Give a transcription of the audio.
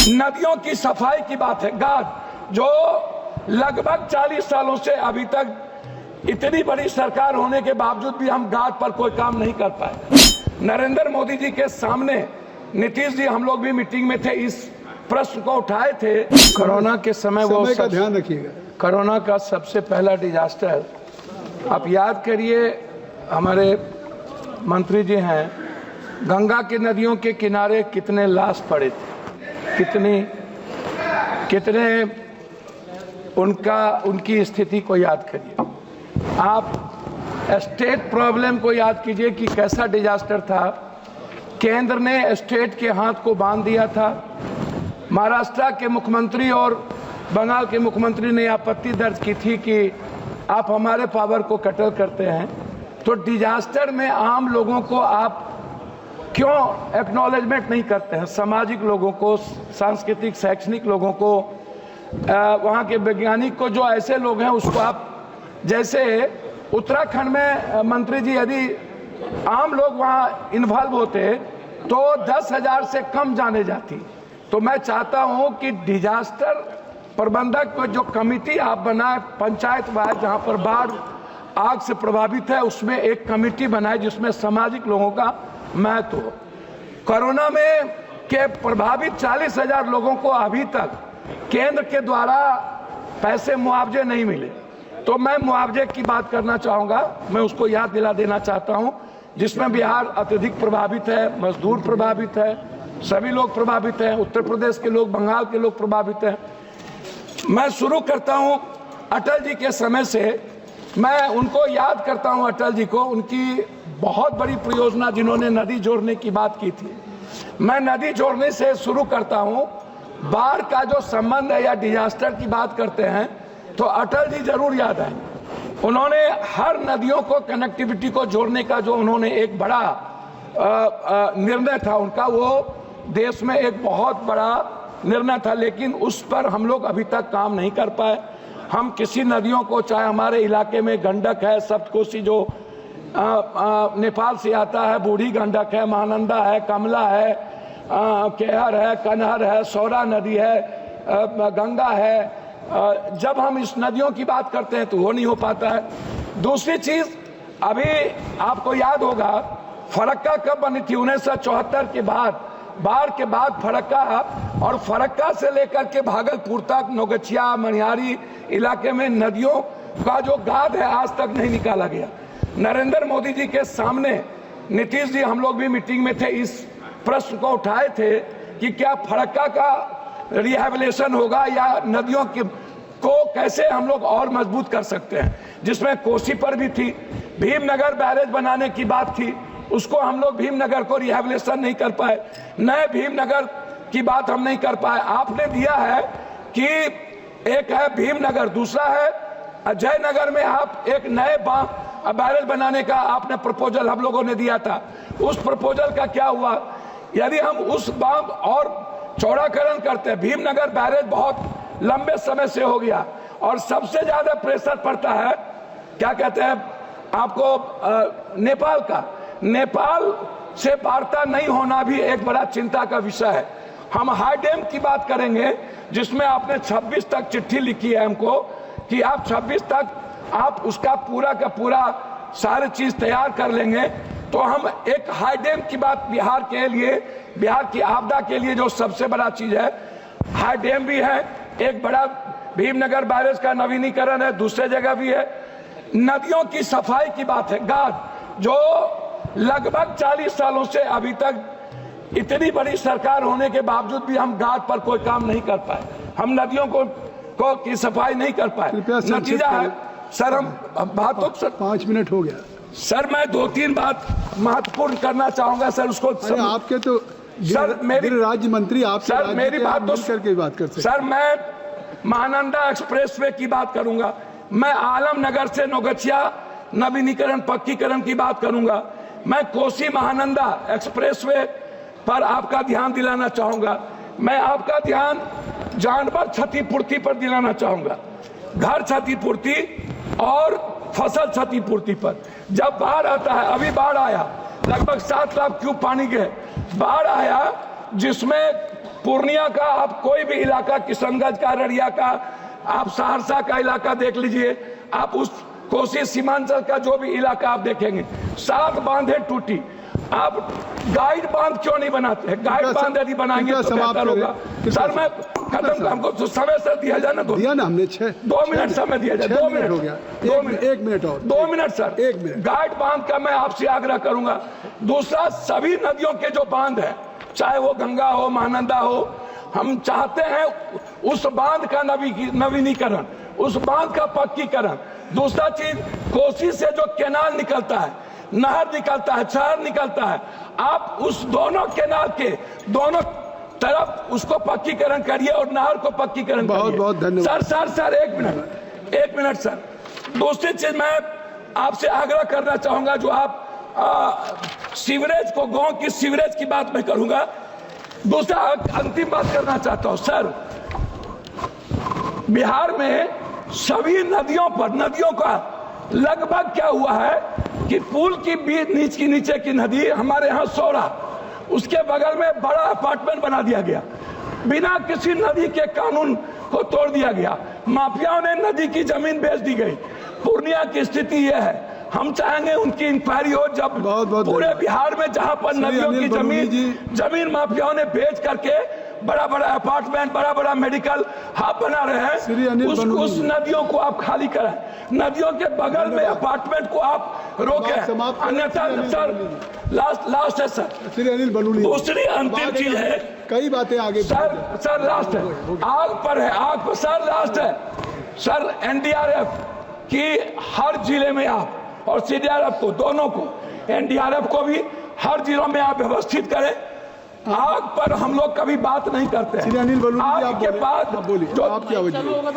नदियों की सफाई की बात है। गाद जो लगभग 40 सालों से अभी तक इतनी बड़ी सरकार होने के बावजूद भी हम गाद पर कोई काम नहीं कर पाए। नरेंद्र मोदी जी के सामने नीतीश जी, हम लोग भी मीटिंग में थे, इस प्रश्न को उठाए थे। कोरोना के समय वो का ध्यान रखिएगा। कोरोना का सबसे पहला डिजास्टर, आप याद करिए, हमारे मंत्री जी हैं, गंगा की नदियों के किनारे कितने लाश पड़े थे, कितने उनकी स्थिति को याद करिए। आप स्टेट प्रॉब्लम को याद कीजिए कि कैसा डिजास्टर था। केंद्र ने स्टेट के हाथ को बांध दिया था। महाराष्ट्र के मुख्यमंत्री और बंगाल के मुख्यमंत्री ने आपत्ति दर्ज की थी कि आप हमारे पावर को कटल करते हैं। तो डिजास्टर में आम लोगों को आप क्यों एक्नॉलेजमेंट नहीं करते हैं? सामाजिक लोगों को, सांस्कृतिक शैक्षणिक लोगों को, वहाँ के वैज्ञानिक को, जो ऐसे लोग हैं उसको आप, जैसे उत्तराखंड में मंत्री जी, यदि आम लोग वहाँ इन्वॉल्व होते तो 10,000 से कम जाने जाती। तो मैं चाहता हूँ कि डिजास्टर प्रबंधक को जो कमेटी आप बनाए पंचायत वाइज, जहाँ पर बाढ़ आग से प्रभावित है, उसमें एक कमेटी बनाए जिसमें सामाजिक लोगों का महत्व हो। कोरोना में के प्रभावित 40,000 लोगों को अभी तक केंद्र के द्वारा पैसे मुआवजे नहीं मिले। तो मैं मुआवजे की बात करना चाहूँगा, मैं उसको याद दिला देना चाहता हूँ, जिसमें बिहार अत्यधिक प्रभावित है, मजदूर प्रभावित है, सभी लोग प्रभावित हैं, उत्तर प्रदेश के लोग, बंगाल के लोग प्रभावित हैं। मैं शुरू करता हूँ अटल जी के समय से, मैं उनको याद करता हूँ, अटल जी को, उनकी बहुत बड़ी परियोजना जिन्होंने नदी जोड़ने की बात की थी। मैं नदी जोड़ने से शुरू करता हूँ। बाढ़ का जो संबंध है या डिजास्टर की बात करते हैं तो अटल जी जरूर याद आएंगे। उन्होंने हर नदियों को, कनेक्टिविटी को जोड़ने का जो उन्होंने एक बड़ा निर्णय था उनका, वो देश में एक बहुत बड़ा निर्णय था, लेकिन उस पर हम लोग अभी तक काम नहीं कर पाए। हम किसी नदियों को, चाहे हमारे इलाके में गंडक है, सप्तकोशी जो नेपाल से आता है, बूढ़ी गंडक है, महानंदा है, कमला है, केहर है, कनहर है, सौरा नदी है, गंगा है, जब हम इस नदियों की बात करते हैं तो वो नहीं हो पाता है। दूसरी चीज, अभी आपको याद होगा फरक्का कब बनी थी? 1974 के बाद, बाढ़ के बाद फरक्का, और फरक्का से लेकर के भागलपुर तक, नौगछिया, मनिहारी इलाके में नदियों का जो गाद है आज तक नहीं निकाला गया। नरेंद्र मोदी जी के सामने नीतीश जी, हम लोग भी मीटिंग में थे, इस प्रश्न को उठाए थे कि क्या फरक्का का रिहैबिलिटेशन होगा या नदियों को कैसे हम लोग और मजबूत कर सकते हैं, जिसमें कोसी पर भी थी, भीमनगर बैरेज बनाने की बात थी, उसको हम लोग भीमनगर को रिहैबिलिटेशन नहीं कर पाए, नए भीमनगर की बात हम नहीं कर पाए। आपने दिया है कि एक है भीमनगर, दूसरा है अजयनगर में आप एक नए बैरेज बनाने का आपने प्रपोजल हम लोगों ने दिया था। उस प्रपोजल का क्या हुआ? यदि हम उस बांध और चौड़ाकरण करते हैं, भीमनगर बैरेज बहुत लंबे समय से हो गया और सबसे ज्यादा प्रेशर पड़ता है, क्या कहते हैं आपको, नेपाल का। नेपाल से वार्ता नहीं होना भी एक बड़ा चिंता का विषय है। हम हाई डैम की बात करेंगे, जिसमें आपने 26 तक चिट्ठी लिखी है हमको कि आप 26 तक आप उसका पूरा का पूरा सारी चीज तैयार कर लेंगे, तो हम एक हाई डैम की बात, बिहार के लिए, बिहार की आपदा के लिए जो सबसे बड़ा चीज है, हाई डैम भी है, एक बड़ा भीमनगर बैरेज का नवीनीकरण है, दूसरे जगह भी है। नदियों की सफाई की बात है। गाद जो लगभग 40 सालों से अभी तक इतनी बड़ी सरकार होने के बावजूद भी हम गाद पर कोई काम नहीं कर पाए, हम नदियों को की सफाई नहीं कर पाए। नतीजा है सर, हम बातों, 5 मिनट हो गया सर, मैं 2-3 बात महत्वपूर्ण करना चाहूंगा सर, उसको आपके तो सर, मेरी राज्य मंत्री आप सर, मेरी बात तो करके बात कर सकते। सर, मैं महानंदा एक्सप्रेसवे की बात करूंगा, मैं आलमनगर से नौगछिया नवीनीकरण पक्कीकरण की बात करूंगा, मैं कोसी महानंदा एक्सप्रेसवे पर आपका ध्यान दिलाना चाहूंगा, मैं आपका ध्यान जानवर क्षतिपूर्ति पर दिलाना चाहूंगा, घर क्षतिपूर्ति और फसल क्षतिपूर्ति पर। जब बाढ़ आता है, अभी बाढ़ आया, लगभग 7 लाख क्यूब पानी के बाढ़ आया, जिसमें पूर्णिया का आप कोई भी इलाका, किशनगंज का, अररिया का, आप सहरसा का इलाका देख लीजिए, आप उस कोसी सीमांचल का जो भी इलाका आप देखेंगे, 7 बांधे टूटी। आप गाइड बांध क्यों नहीं बनाते हैं? गाइड बांध यदि बनाएंगे तो बेहतर होगा। सर मैं खत्म, हमको तो समय सर दिया जाए ना, दिया ना हमने 2 मिनट समय दिया जाए। 2 मिनट हो गया, 2 मिनट, 1 मिनट और 2 मिनट सर। 1 मिनट गाइड बांध का मैं आपसे आग्रह करूंगा। दूसरा, सभी नदियों के जो बांध है, चाहे वो गंगा हो, महानंदा हो, हम चाहते हैं उस बांध का नवीनीकरण, उस बांध का पक्कीकरण। दूसरा चीज, कोसी से जो केनाल निकलता है, नहर निकलता है, शहर निकलता है, आप उस दोनों केनाल के दोनों तरफ उसको पक्कीकरण करिए और नहर को पक्कीकरण करिए। बहुत बहुत धन्यवाद सर 1 मिनट सर। दूसरी चीज मैं आपसे आग्रह करना चाहूंगा, जो आप सीवरेज को, गांव की सीवरेज की बात मैं करूंगा। दूसरा अंतिम बात करना चाहता हूं सर, बिहार में सभी नदियों पर, नदियों का लगभग क्या हुआ है कि पुल की बीच नीचे की नदी, हमारे यहाँ सौरा, उसके बगल में बड़ा अपार्टमेंट बना दिया गया, बिना किसी नदी के कानून को तोड़ दिया गया। माफियाओं ने नदी की जमीन बेच दी गई। पूर्णिया की स्थिति यह है, हम चाहेंगे उनकी इंक्वायरी हो। जब पूरे बिहार में जहां पर नदियों की जमीन माफियाओं ने बेच करके बड़ा बड़ा अपार्टमेंट, बड़ा बड़ा मेडिकल हब बना रहे हैं, उस नदियों को आप खाली करें। नदियों के बगल में अपार्टमेंट को आप रोकें, अन्यथा सर लास्ट है सर। श्री अनिल बलूनी, दूसरी अंतिम चीज है, कई बातें आगे सर लास्ट है, आग पर है, आग पर सर लास्ट है सर। एनडीआरएफ की हर जिले में आप, और सीडीआरएफ को, दोनों को, एनडीआरएफ को भी हर जिलों में आप व्यवस्थित करें। आग पर हम लोग कभी बात नहीं करते हैं। श्री अनिल बलूनी, आग के बाद बोलिए, आप क्या वजह